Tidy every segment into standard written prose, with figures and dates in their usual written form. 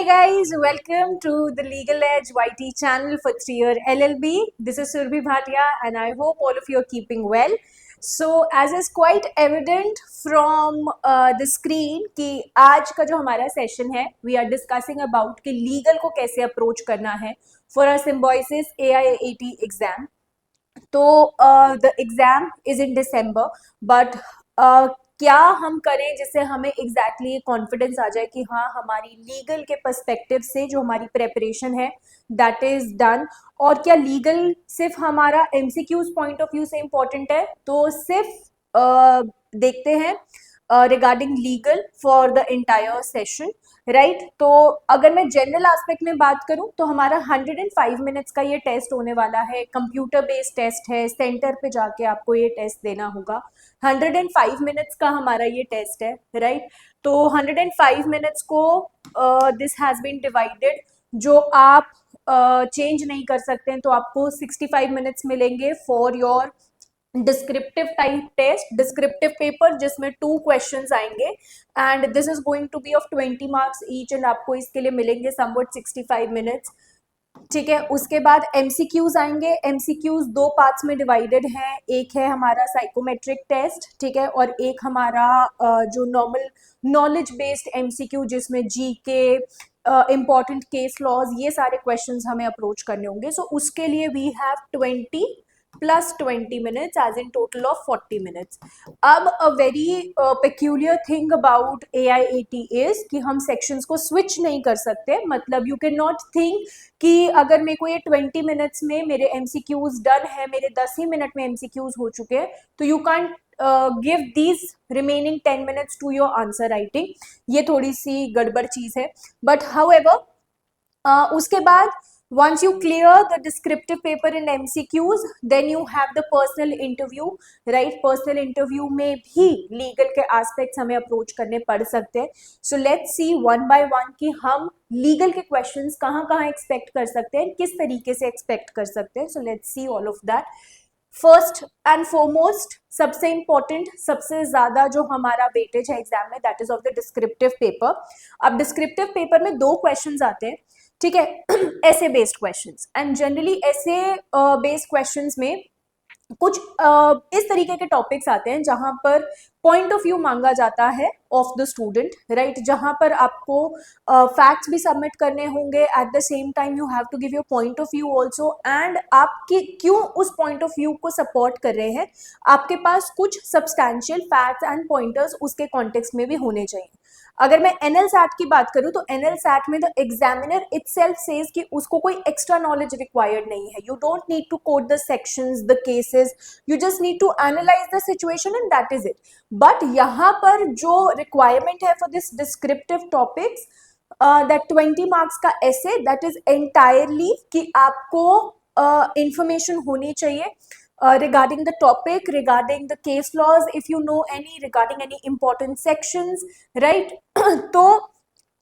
guys, welcome to the Legal Edge YT channel for 3-year LLB. This is Surbhi Bhatia and I hope all of you are keeping well. So as is quite evident from the screen कि आज का जो हमारा session है we are discussing about कि legal को कैसे approach करना है for a symbiosis AIAT exam. तो the exam is in December, but क्या हम करें जिससे हमें एग्जैक्टली कॉन्फिडेंस आ जाए कि हाँ हमारी लीगल के पर्सपेक्टिव से जो हमारी प्रेपरेशन है दैट इज डन. और क्या लीगल सिर्फ हमारा एमसीक्यूज पॉइंट ऑफ व्यू से इम्पोर्टेंट है? तो सिर्फ देखते हैं regarding legal for the entire session, right. तो अगर मैं जनरल एस्पेक्ट में बात करूं तो हमारा 105 मिनट्स का ये टेस्ट होने वाला है. कंप्यूटर बेस्ड टेस्ट है, सेंटर पे जाके आपको ये टेस्ट देना होगा. 105 मिनट्स का हमारा ये टेस्ट है, राइट. तो 105 मिनट्स को दिस हैज बीन डिवाइडेड. जो आप चेंज नहीं कर सकते हैं तो आपको 65 मिनट्स मिलेंगे for your descriptive type test, descriptive paper जिसमें 2 क्वेश्चंस आएंगे and this is going to be of 20 marks each एंड आपको इसके लिए मिलेंगे समवट 65 मिनट्स. ठीक है. उसके बाद एमसीक्यूज आएंगे. एमसीक्यूज 2 पार्ट्स में डिवाइडेड हैं. एक है हमारा साइकोमेट्रिक टेस्ट, ठीक है, और एक हमारा जो नॉर्मल नॉलेज बेस्ड एमसीक्यू जिसमें जीके, इम्पॉर्टेंट केस लॉज, ये सारे क्वेश्चंस हमें अप्रोच करने होंगे. सो उसके लिए we have 20 plus 20 minutes as in total of 40 minutes. अब a very peculiar thing about AIAT is कि हम sections को switch नहीं कर सकते. मतलब you cannot think कि अगर मेरे को ये 20 minutes में मेरे MCQs done है, मेरे 10 ही मिनट में MCQs हो चुके हैं, तो you can't give these remaining 10 minutes to your answer writing. ये थोड़ी सी गड़बड़ चीज़ है. But however उसके बाद once you clear the descriptive paper in MCQs, then you have the personal interview, right? Personal interview में भी legal के aspects हमें approach करने पड़ सकते हैं. So let's see one by one कि हम legal के questions कहाँ expect कर सकते हैं, किस तरीके से expect कर सकते हैं. So let's see all of that. First and foremost, सबसे इंपॉर्टेंट, सबसे ज्यादा जो हमारा वेटेज है एग्जाम में, that is of the descriptive paper. अब डिस्क्रिप्टिव पेपर में 2 क्वेश्चंस आते हैं, ठीक है, ऐसे बेस्ड क्वेश्चंस. एंड जनरली ऐसे बेस्ड क्वेश्चंस में कुछ इस तरीके के टॉपिक्स आते हैं जहां पर पॉइंट ऑफ व्यू मांगा जाता है ऑफ द स्टूडेंट, राइट. जहां पर आपको फैक्ट्स भी सबमिट करने होंगे, at the same time you have to give your point of view also, and आपकी क्यों उस पॉइंट ऑफ व्यू को सपोर्ट कर रहे हैं, आपके पास कुछ सब्सटैंशियल फैक्ट्स एंड पॉइंटर्स उसके कॉन्टेक्स्ट में भी होने चाहिए. अगर मैं एनएल सैट की बात करूं तो एनएल सैट में द एग्जामिनर इटसेल्फ सेज कि उसको कोई एक्स्ट्रा नॉलेज रिक्वायर्ड नहीं है. You don't need to code the sections, the cases, you just need to analyse the situation and that is it. But यहाँ पर जो रिक्वायरमेंट है for this descriptive topics, that 20 marks का ऐसे, that is entirely कि आपको information होनी चाहिए regarding the topic, regarding the case laws, if you know any, regarding any important sections, right. तो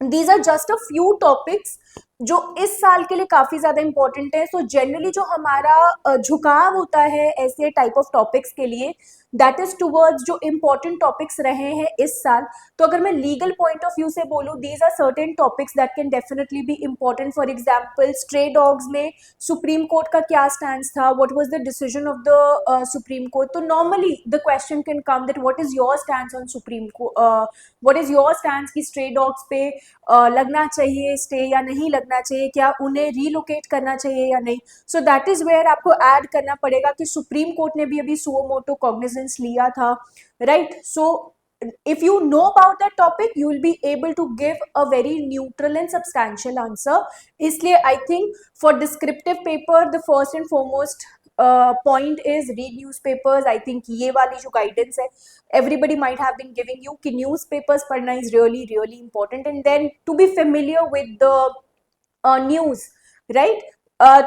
these are just a few topics जो इस साल के लिए काफी ज्यादा इंपॉर्टेंट है. सो जनरली जो हमारा झुकाव होता है ऐसे टाइप ऑफ टॉपिक्स के लिए, दैट इज टूवर्ड्स जो इंपॉर्टेंट टॉपिक्स रहे हैं इस साल. तो अगर मैं लीगल पॉइंट ऑफ व्यू से बोलूँ, these are certain topics that can definitely be important. For example, stray dogs में सुप्रीम कोर्ट का क्या स्टैंड था, what was the decision of the Supreme Court. तो normally the question can come that what is your stand on Supreme Court, what is your stand कि stray dogs पे लगना चाहिए stay या नहीं लगना चाहिए, क्या उन्हें रीलोकेट करना चाहिए या नहीं. सो दैट इज वेयर आपको ऐड करना पड़ेगा कि सुप्रीम कोर्ट ने भी अभी सुओ मोटो कॉग्निजेंस लिया था, right. So if you know about that topic you will be able to give a very neutral and substantial answer. इसलिए I think for descriptive paper the first and foremost point is read newspapers. I think ये वाली जो guidance है everybody might have been giving you कि newspapers पढ़ना is really really important, and then to be familiar with the news, right.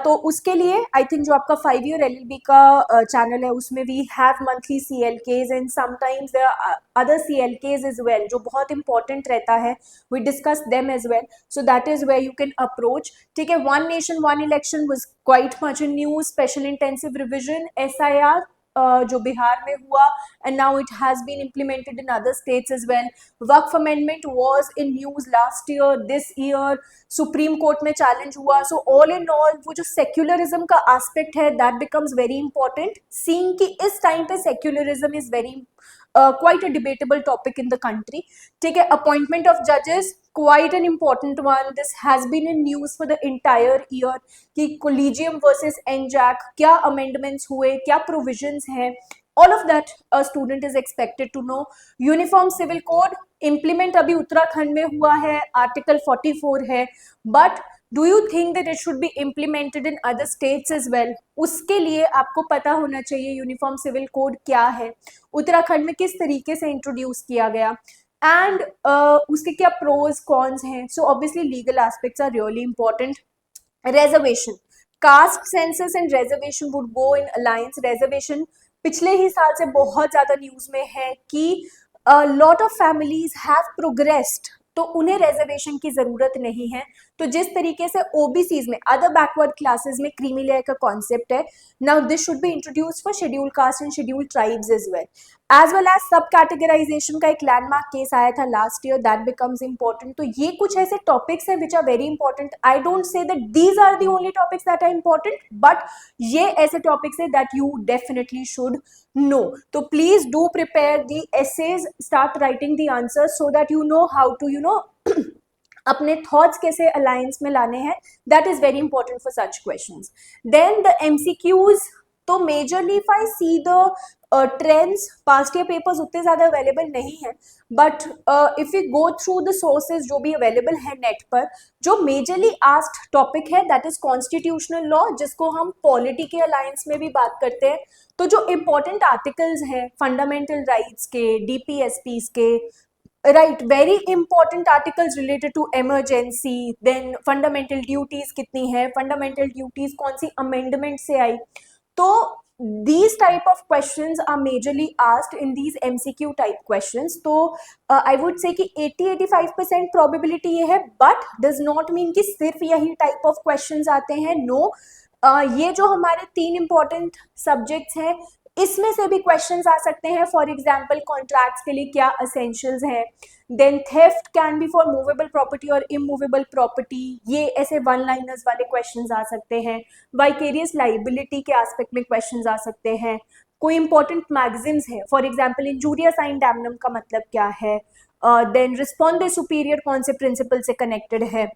तो उसके लिए I think जो आपका 5-year LLB का चैनल है उसमें we have monthly CLKs and sometimes there are other CLKs as well जो बहुत इंपॉर्टेंट रहता है. We discuss them as well. So that is where you can approach. ठीक है. One nation one election was quite much in news. Special intensive revision, SIR जो बिहार में हुआ, and now it has been implemented in other states as well. Waqf amendment was in news last year, this year supreme court में challenge हुआ. So all in all वो जो secularism का aspect है that becomes very important, seeing कि इस time पे secularism is very quite a debatable topic in the country. ठीक है, appointment of judges quite an important one. This has been in news for the entire year कि collegium versus NJAC क्या amendments हुए, क्या provisions हैं, all of that a student is expected to know. Uniform civil code implement अभी उत्तराखंड में हुआ है, article 44 है, but do you think that it should be implemented in other states as well? उसके लिए आपको पता होना चाहिए यूनिफॉर्म सिविल कोड क्या है, उत्तराखंड में किस तरीके से इंट्रोड्यूस किया गया, एंड उसके क्या प्रोज कॉन्स हैं. So obviously legal aspects are really important. Reservation, caste census and reservation would go in alliance. Reservation पिछले ही साल से बहुत ज्यादा न्यूज में है कि lot of families have progressed, तो उन्हें रिजर्वेशन की जरूरत नहीं है. तो जिस तरीके से ओबीसीज में, अदर बैकवर्ड क्लासेस में क्रीमी लेयर का कॉन्सेप्ट है, now this should be introduced for schedule caste and schedule tribes as well as sub categorisation का एक लैंडमार्क केस आया था last year, that becomes important. तो ये कुछ ऐसे टॉपिक्स हैं which are very important. I don't say that these are the only topics that are important, but ये ऐसे टॉपिक्स है that you definitely should know. तो please do prepare the essays, start writing the answers so that you know how to अपने thoughts कैसे alliance में लाने हैं. That is very important for such questions. Then the MCQs, तो majorly if I see the trends, past year papers उतने ज्यादा available नहीं है, but if you go through the sources जो भी अवेलेबल है नेट पर, जो मेजरली आस्क्ड टॉपिक है दैट इज कॉन्स्टिट्यूशनल लॉ, जिसको हम पॉलिटी के अलायंस में भी बात करते हैं. तो जो इंपॉर्टेंट आर्टिकल्स हैं फंडामेंटल राइट्स के, डीपीएसपीस के, right, very important articles related to emergency, then fundamental duties कितनी है, फंडामेंटल ड्यूटीज कौन सी अमेंडमेंट से आई. तो these type of questions are majorly asked in these MCQ type questions. तो I would say कि 80-85% probability ये है, but does not mean कि सिर्फ यही type of questions आते हैं. No, ये जो हमारे 3 important subjects हैं इसमें से भी क्वेश्चंस आ सकते हैं. फॉर एग्जाम्पल कॉन्ट्रैक्ट्स के लिए क्या असेंशियल्स हैं, then theft can be for movable property और इमूवेबल प्रॉपर्टी, ये ऐसे वन लाइनर्स वाले क्वेश्चंस आ सकते हैं. वाइकेरियस लाइबिलिटी के एस्पेक्ट में क्वेश्चंस आ सकते हैं. कोई इंपॉर्टेंट मैगजीन्स है, for example injuria sine damnum का मतलब क्या है, देन रिस्पॉन्डे सुपीरियर कौन से प्रिंसिपल से कनेक्टेड है.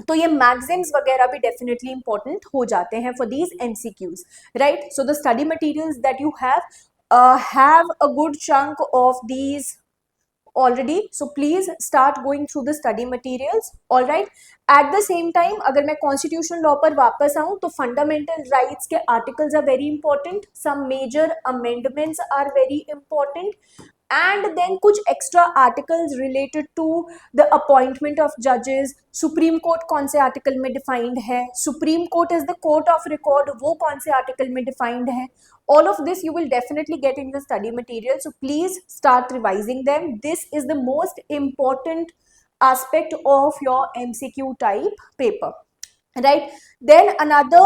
तो ये मैगजीन्स वगैरह भी डेफिनेटली इंपॉर्टेंट हो जाते हैं for these MCQs, right. So the study materials that you have a good chunk of these already, so please start going through the study materials. all right, at the same time अगर मैं constitutional law पर वापस आऊँ तो fundamental rights के articles are very important, some major amendments are very important, and then कुछ extra articles related to the appointment of judges. Supreme court कौन से आर्टिकल में डिफाइंड है, supreme court is the court of record, वो कौन से article में defined है. all of this you will definitely get in your study material, so please start revising them. This is the most important aspect of your MCQ type paper, right. Then another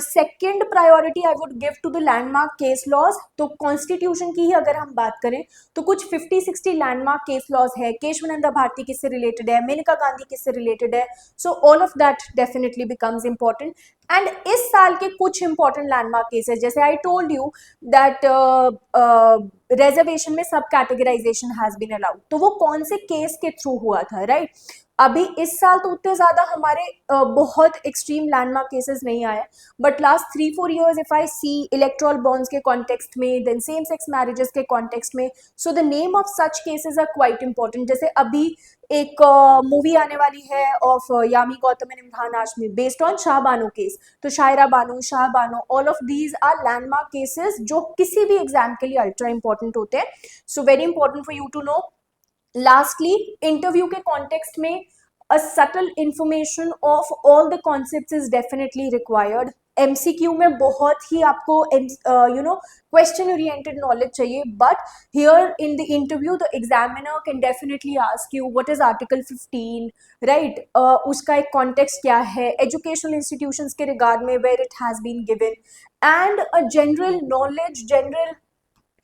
second priority I would give to the landmark case laws. तो constitution की ही अगर हम बात करें तो कुछ 50-60 landmark case laws है. केशवानंदा भारती किससे रिलेटेड है, मेनका गांधी किससे रिलेटेड है. So all of that definitely becomes important. And इस साल के कुछ इंपॉर्टेंट लैंडमार्क केसेस, जैसे I told you that reservation में सब कैटेगराइजेशन हैज बीन अलाउड, तो वो कौन से केस के थ्रू हुआ था, राइट. अभी इस साल तो उतने ज्यादा हमारे बहुत एक्सट्रीम लैंडमार्क केसेस नहीं आए, but last 3-4 years if I see electoral bonds के कॉन्टेक्स्ट में, देन सेम सेक्स मैरिजेस के कॉन्टेक्स्ट में, so the name of such cases are quite important. जैसे अभी एक मूवी आने वाली है of Yami Gautam and Imran Hashmi based on Shah Bano case. तो Shayara Bano, Shah Bano, all of these are landmark cases जो किसी भी एग्जाम के लिए अल्ट्रा इंपॉर्टेंट होते हैं. So very important for you to know. Lastly, interview के कॉन्टेक्स्ट में a subtle information of all the concepts is definitely required. MCQ में बहुत ही आपको क्वेश्चन ओरिएंटेड नॉलेज चाहिए, but here in the interview the examiner can definitely ask you what is article 15, right, उसका एक context क्या है, एजुकेशनल इंस्टीट्यूशंस के रिगार्ड में where it has been given, and a general knowledge, general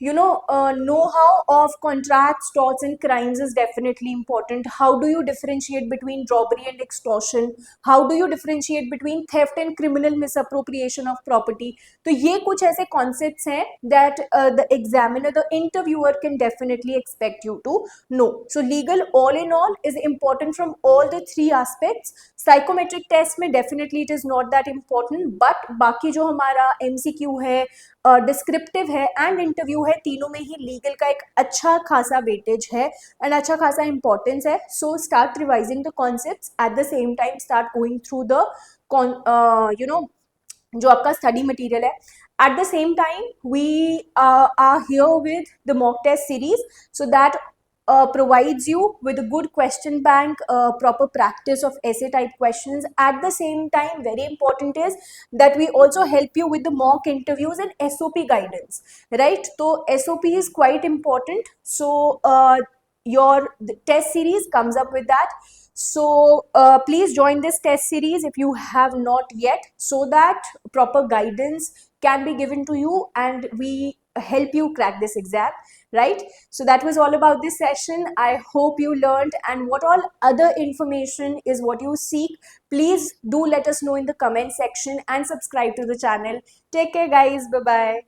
know-how of contracts, torts and crimes is definitely important. How do you differentiate between robbery and extortion? How do you differentiate between theft and criminal misappropriation of property? तो ये कुछ ऐसे concepts हैं that the examiner, the interviewer can definitely expect you to know. So legal all in all is important from all the three aspects. Psychometric test में definitely it is not that important, but बाकी जो हमारा MCQ है, descriptive है and interview है, तीनों में ही legal का एक अच्छा खासा वेटेज है एंड अच्छा खासा इंपॉर्टेंस है. So start revising the concepts, eight the same time start going through the जो आपका स्टडी मटेरियल है. At the same time, we are here with the mock test series, so that provides you with a good question bank, proper practice of essay type questions. At the same time, very important is that we also help you with the mock interviews and SOP guidance, right? So SOP is quite important. So your test series comes up with that. So please join this test series if you have not yet, so that proper guidance can be given to you and we help you crack this exam, right? So that was all about this session. I hope you learned, and what all other information is what you seek, please do let us know in the comment section and subscribe to the channel. Take care guys, bye bye.